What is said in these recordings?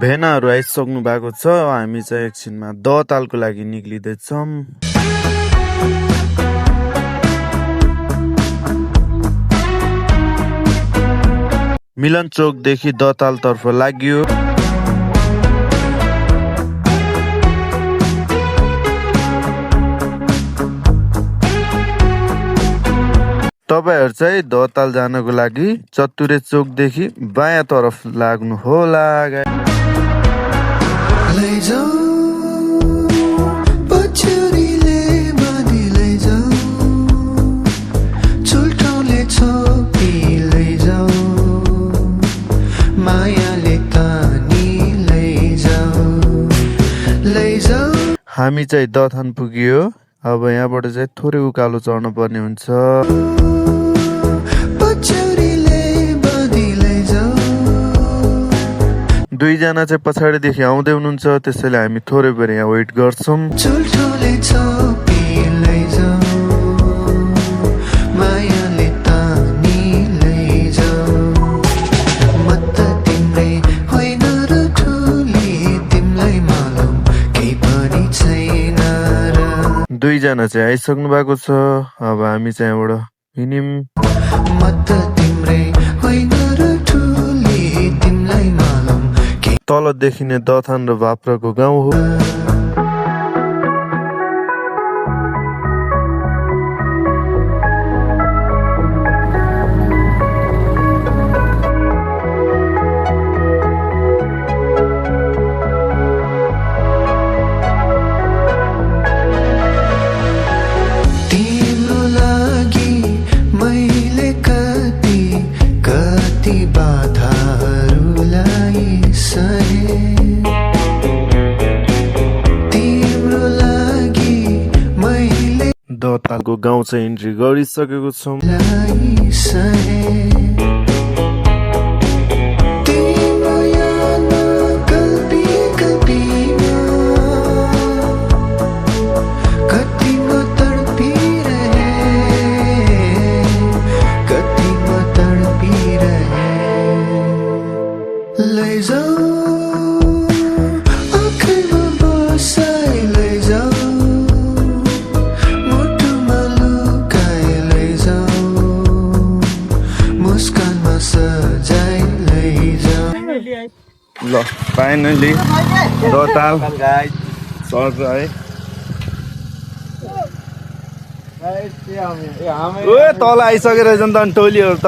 भेनाहरू आइसक्नु भएको छ। हामी चाहिँ एकछिनमा दहतालको लागि निक्लिँदैछौँ। मिलन चोकदेखि दहतालतर्फ लाग्यो। तपाईहरु चाहिँ दहताल जानको लागि चतुरे चोकदेखि बायाँ तर्फ लाग्नु होला। हामी चाहिँ दथान पुग्यो। अब यहाँबाट चाहिँ थोरै उकालो चढ्नु पर्ने हुन्छ। दुईजना चाहिँ पछाडिदेखि आउँदै हुनुहुन्छ, त्यसैले हामी थोरै बेर यहाँ वेट गर्छौँ। दुईजना चाहिँ आइसक्नु भएको छ। अब हामी चाहिँ यहाँबाट हिँड्यौँ। तल देखिने दथान र भाप्राको गाउँ हो। दहतालको गाउँ चाहिँ इन्ट्री गरिसकेको छौँ। ल फाइनली दहताल सर्छ है। तल आइसकेर रहेछ नि त टोलीहरू त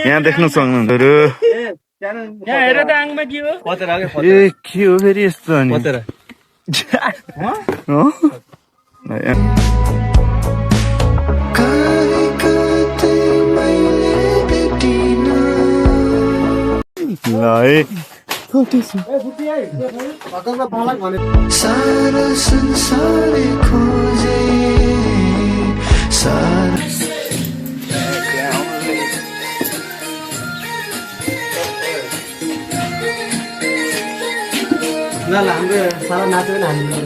यहाँ देख्न सक्नुहुन्छ। ए के हो फेरि यस्तो अनि ल है सारा संसार खोजे ल हाम्रो सारा नाच्यो नि हामी।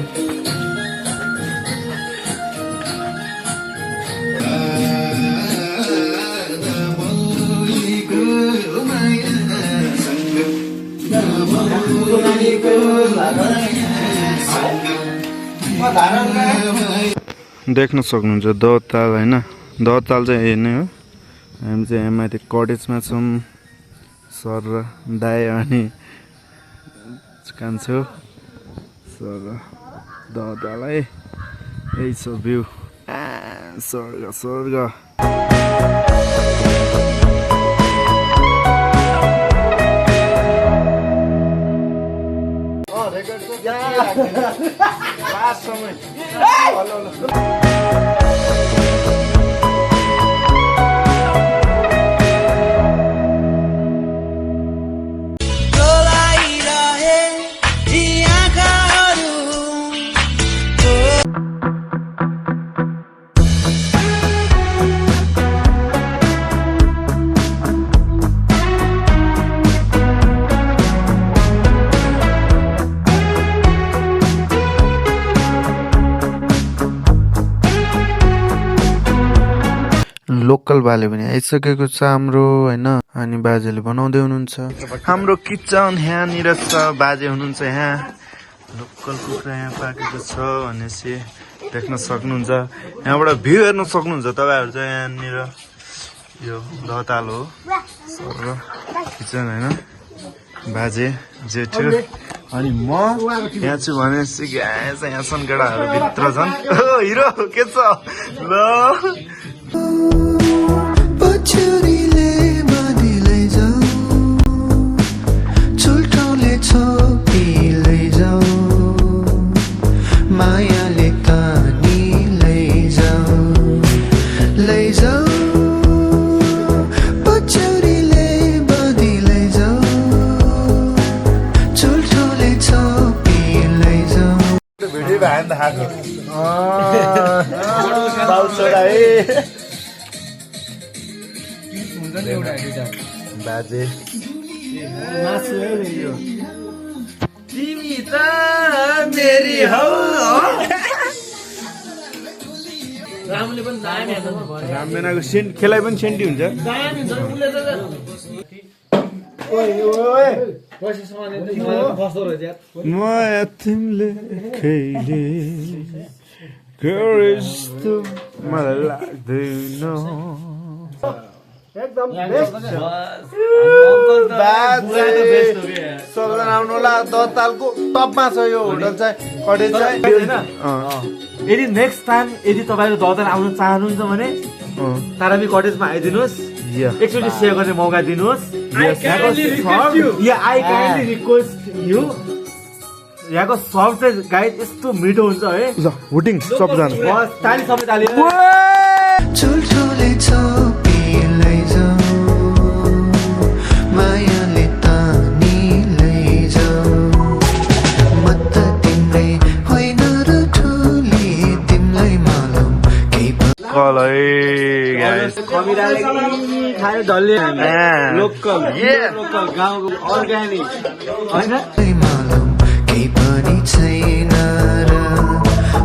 देख्न सक्नुहुन्छ दहताल होइन। दहताल चाहिँ यही नै हो। हामी चाहिँ यहाँ माथि कटेजमा छौँ। सर र दाइ अनि कान्छो सर दहताल है। यही छ भ्यू। स्वर्ग स्वर्ग। लोकल बाले पनि आइसकेको छ हाम्रो होइन अनि बाजेले बनाउँदै हुनुहुन्छ हाम्रो किचन यहाँनिर छ बाजे हुनुहुन्छ यहाँ लोकल कुखुरा यहाँ पाकेको छ भनेपछि देख्न सक्नुहुन्छ यहाँबाट भ्यू हेर्न सक्नुहुन्छ तपाईँहरू चाहिँ यहाँनिर यो दहताल हो सर किचन होइन बाजे जेठो अनि म यहाँ छु भनेपछि यहाँ छन् केटाहरू भित्र छन् हिरो के छ ल मायाले तानी लैजाऊ पछौरीले बाँधी लैजाऊ चुल्ठोले छोपी लैजाऊ भिडियो भएन त खाएको बाजे तिमी त मेरी हौ राममेनाको सेन्ट खेलाइ पनि सेन्टी हुन्छ म तिमीले कहिले यस्तो मलाई लाग्दैन सबजना आउनु होला दहतालको टपमा छ यो होटल चाहिँ कटेज चाहिँ यदि नेक्स्ट टाइम यदि तपाईँहरू दहताल आउन चाहनुहुन्छ भने ताराबी कटेजमा आइदिनुहोस् एकचोटि सेयर गर्ने मौका दिनुहोस् आई काइन्डली रिक्वेस्ट यु यहाँको सर्भ चाहिँ गाइड यस्तो मिठो हुन्छ है हुटिङ सबजना बस ताली सबै ताली चुल्ठोले छोपी लैजाऊ मायाले तानी लैजाऊ म त तिम्रै होइन र ठुली तिमीलाई मालुम कमिराले खायो डल्ले लोकल लोकल गाउँको अर्ग्यानिक होइन मालुम केही पनि छैन र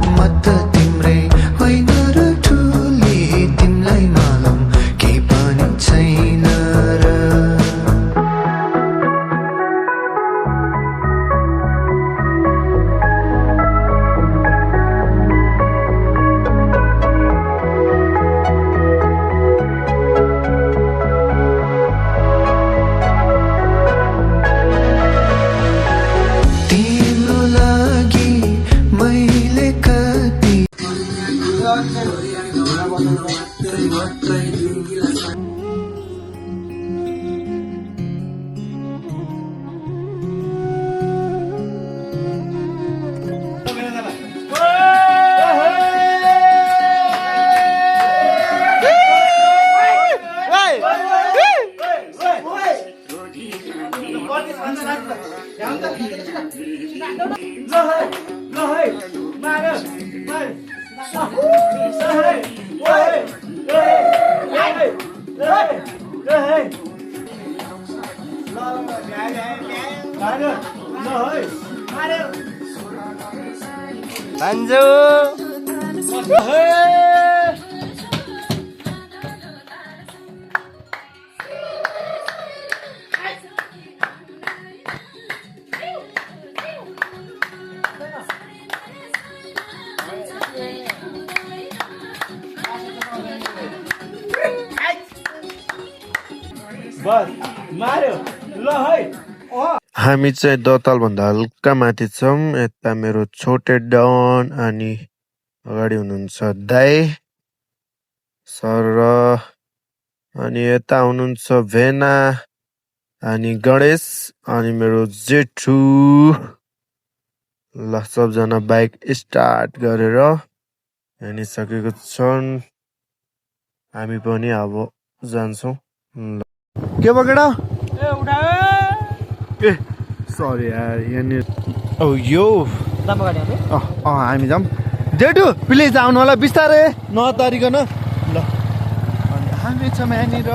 म त तिम्रै होइन र ठुली तिमीलाई मालुम केही पनि छैन र तिम्रो लागि मैले कति हामी चाहिँ दहताल भन्दा हल्का माथि छौँ यता मेरो छोटे डन अनि अगाडि हुनुहुन्छ दाई सर अनि यता हुनुहुन्छ भेना अनि गणेश अनि मेरो जेठु ल सबजना बाइक स्टार्ट गरेर हिँडिसकेको छन् हामी पनि अब जान्छौँ ल के भयो केटा ए सरी यार यहाँनिर यो हामी जाऊँ जेठु प्लिज आउनु होला बिस्तारै नतारिकन ल अनि हामी छौँ यहाँनिर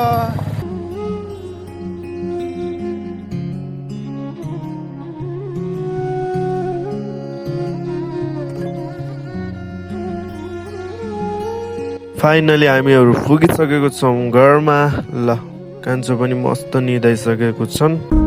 फाइनली हामीहरू पुगिसकेको छौँ घरमा। ल कान्छो पनि मस्त निदाइसकेको छन्।